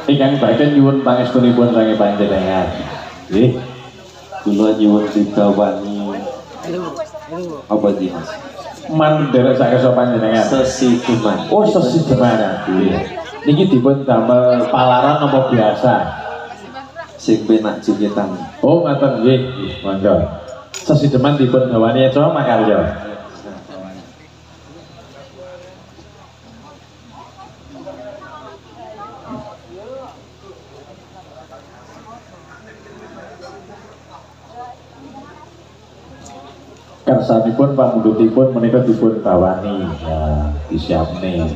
Ingkang bagian nyuwun pangestunipun saking panjenengan. Nggih. Kula nyuwun ditawani apa iki Mas? Mandherek sakersa panjenengan. Sesideman. Oh, sesideman. Nggih. Niki dipun damel palaran apa biasa? Sing penak jungkitan. Oh, ngaten nggih. Monggo. Sesideman dipun gawani eco makarya. Kersanipun pamundhutipun menika dipun bawani ya disiapne.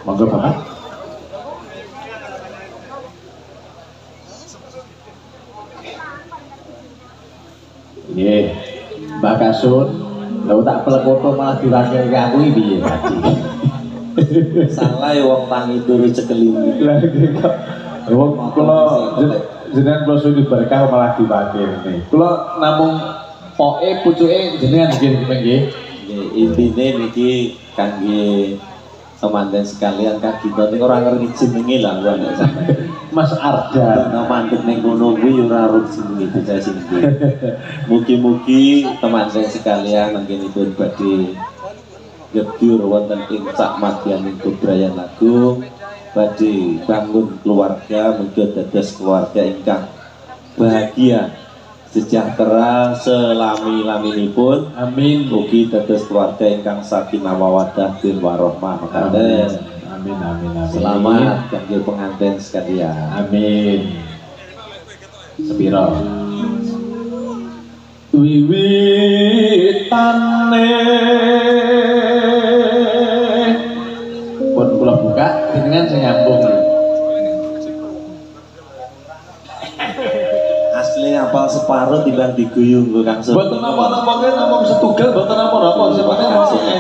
Monggo Bapak. Nggih, Mbak Kasun, lha tak pelekoto malah diwakilke aku iki piye tadi. Salah ya wong tangi turu cekelin. Lah nggih kok. Wong kula jenengan kula suwi berkah malah diwakilke. Kula namung poke pucuke jenengan nggih. Intine niki kangge teman-teman sekalian Kak Gito ning ora ngerti jenenge lah kok nek sampe. Mas Arda Nek mandeg ning kono kuwi ora ora jenenge desa sing kuwi. Mugi-mugi teman-teman sekalian mangkenipun badhe ngedur wonten ing sak madyan Bebrayan Agung badhe bangun keluarga mugi dados keluarga ingkang bahagia sejahtera selami-laminipun. Amin. Mugi dados keluarga ingkang sakinah mawaddah warahmah mekaten. Amin amin amin. Selamat kangge pengantin sekalian. Amin. Sepiro. Wiwitane pun kula buka jenengan sing nyambung. Asli apal separuh timbang diguyung kok Kang. Mboten napa-napa nggih namung setunggal mboten napa-napa sepane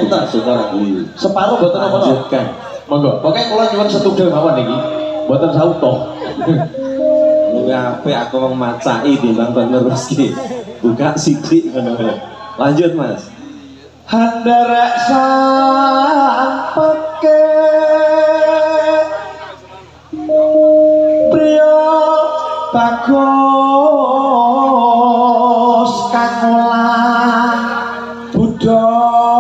entas separuh mboten napa-napa. Monggo, pokoke kula nyuwun setunggal mawon niki. Mboten sautoh. Luwih apik aku wong macaki timbang kon neruski. Buka sithik ngono. Lanjut Mas. Handarek sampeke priya bagus kakolan budaya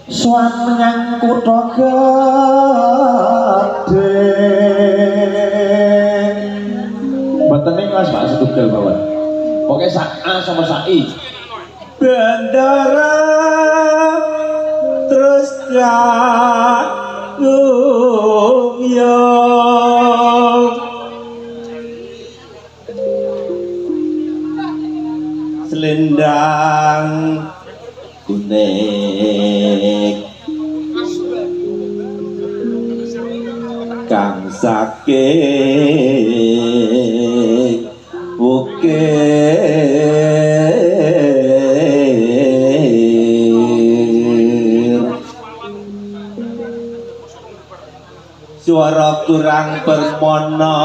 swan menyang kutha gedhe mboten ning Mas Pak setunggal mawon pokoke sak A sama sak I bandara terus jagung yo Selendang kuning kang saking bukir suara kurang bermono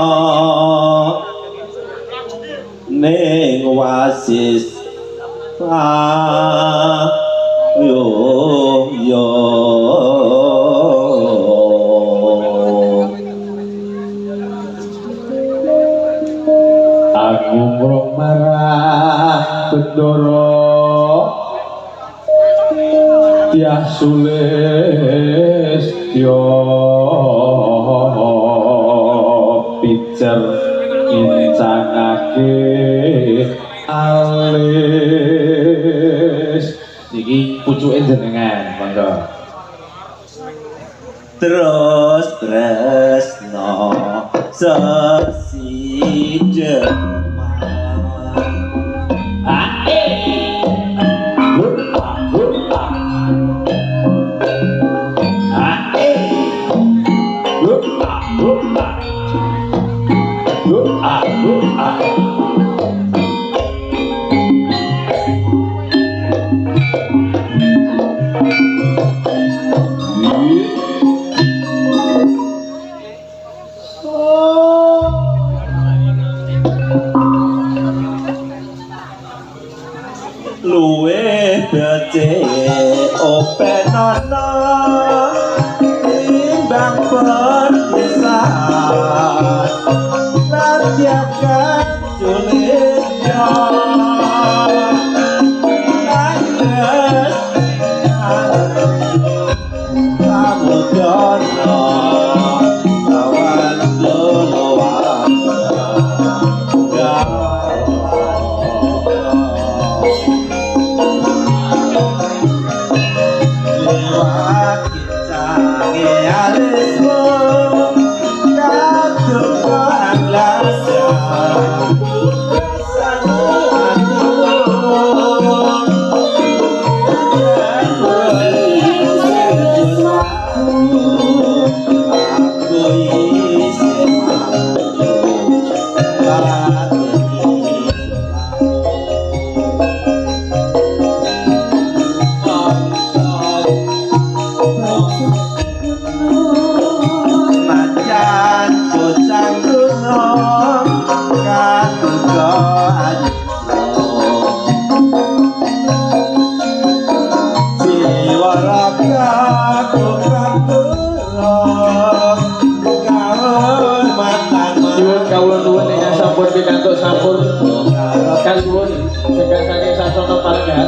ning wasis yo aku mrong marang Bendoro Dyah Sulistyo pijer incangake alis niki pucuke jenengan monggo terus tresno sesideman penono timbang perpisahan nantiakan julidnya nangis kamu dono lawan luluan lewat kicange alismu katuk keanglasya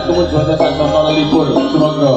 Tujuannya sasono libur, sumangga.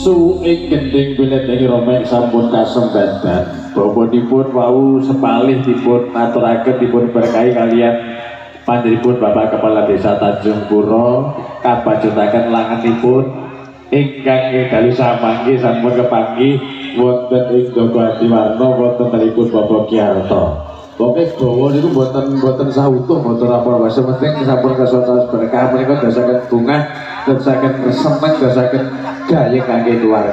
Suing gending bilet dari romek sampun kasem dandan bobonipun wau sepalih dipun aturaken dipun berkahi kalian panjenenganipun Bapak Kepala Desa Tanjung Puro kabajotaken langenipun ingkang dalu samangke sampun kepanggih wonten ing Joko Adiwarna wonten tenipun Bapak Kiarto. Pokoke dawa niku mboten sautuh mboten apa-apa sementing sampun kesota berkah menika dasaken bungah dasaken seneng dasaken gaya kangge keluarga.